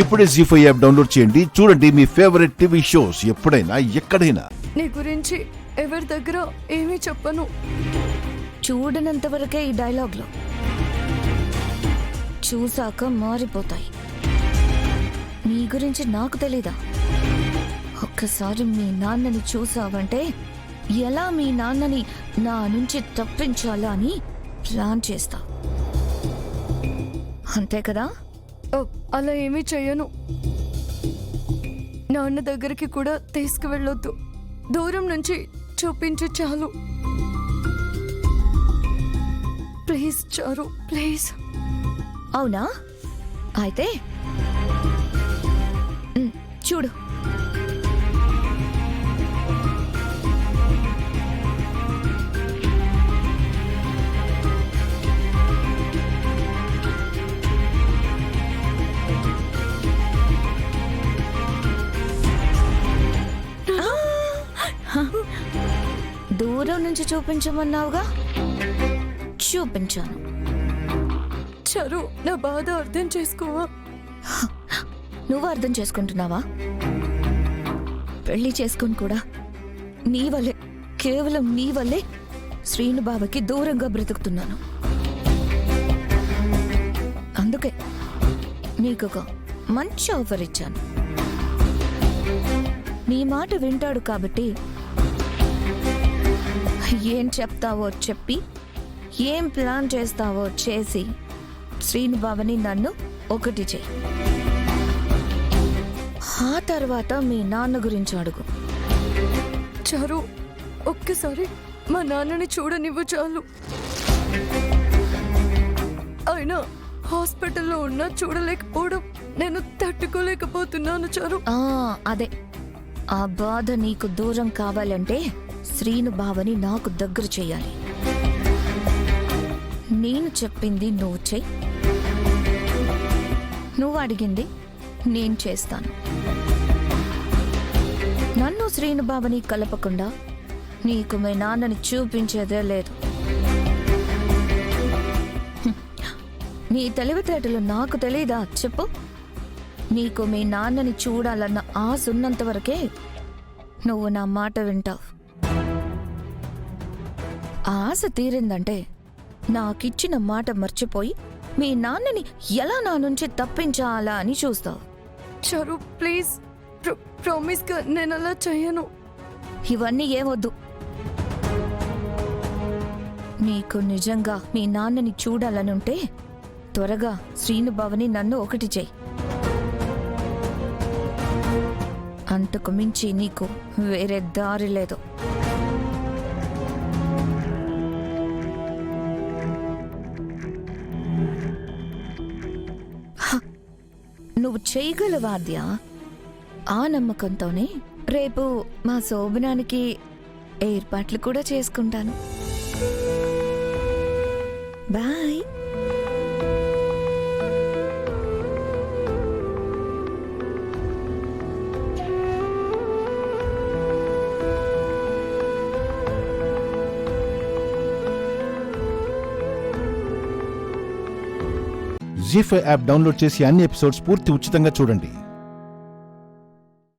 ఇప్పుడే జీ5 app download చేయండి. చూడండి మీ ఫేవరెట్ టీవీ షోస్ ఎప్పుడైనా ఎక్కడైనా. నీ గురించి ఎవరి దగ్గర ఏమీ చెప్పను. చూడనంత వరకే ఈ డైలాగ్లో, చూసాక మారిపోతాయి. నీ గురించి నాకు తెలీదా? ఒక్కసారి మీ నాన్నని చూసావంటే ఎలా మీ నాన్నని నా నుంచి తప్పించాలా అని ప్లాన్ చేస్తా. అంతే కదా? అలా ఏమీ చెయ్యను. నాన్న దగ్గరికి కూడా తీసుకువెళ్ళొద్దు. దూరం నుంచి చూపించు చాలు. ప్లీజ్ చారు, ప్లీజ్. అవునా? అయితే చూడు. దూరం నుంచి చూపించమన్నావుగా, చూపించాను. చారు, నా బాధ అర్థం చేసుకోవా? నువ్వు అర్థం చేసుకుంటున్నావా? పెళ్లి చేసుకుని కూడా నీ వల్లే, కేవలం నీ వల్లే శ్రీను బావకి దూరంగా బ్రతుకుతున్నాను. అందుకే నీకొక మంచి ఆఫర్ ఇచ్చాను. నీ మాట వింటాడు కాబట్టి ఏం చెప్తావో చెప్పి, ఏం ప్లాన్ చేస్తావో చేసి శ్రీను బావని నన్ను ఒకటి చెయ్యి. ఆ తర్వాత మీ నాన్న గురించి అడుగు. చారు, ఒక్కసారి మా నాన్నని చూడనివ్వు చాలు. అయినా హాస్పిటల్లో ఉన్నా చూడలేకపోవడం నేను తట్టుకోలేకపోతున్నాను చారు. అదే, ఆ బాధ నీకు దూరం కావాలంటే శ్రీను బావని నాకు దగ్గర చెయ్యాలి. నేను చెప్పింది నువ్వు చెయ్యి, నువ్వు అడిగింది నేను చేస్తాను. నన్ను శ్రీను బావని కలపకుండా నీకు మీ నాన్నని చూపించేదే లేదు. నీ తెలివితేటలు నాకు తెలీదా చెప్పు? నీకు మీ నాన్నని చూడాలన్న ఆశ ఉన్నంత వరకే నువ్వు నా మాట వింటావు. ఆశ తీరిందంటే నాకిచ్చిన మాట మర్చిపోయి మీ నాన్నని ఎలా నా నుంచి తప్పించాలా అని చూస్తావు. చారు, ప్లీజ్, ప్రామిస్ గా నేను అలా చేయను. ఇవన్నీ ఏమొద్దు. నీకు నిజంగా మీ నాన్నని చూడాలనుంటే త్వరగా శ్రీను బావని నన్ను ఒకటి చెయ్యి. అంతకు మించి నీకు వేరే దారి లేదు. నువ్వు చేయగలవాద్యా? ఆ నమ్మకంతోనే రేపు మా శోభనానికి ఏర్పాట్లు కూడా చేసుకుంటాను. బాయ్. జీ5 యాప్ డౌన్లోడ్ చేసి అన్ని ఎపిసోడ్స్ పూర్తి ఉచితంగా చూడండి.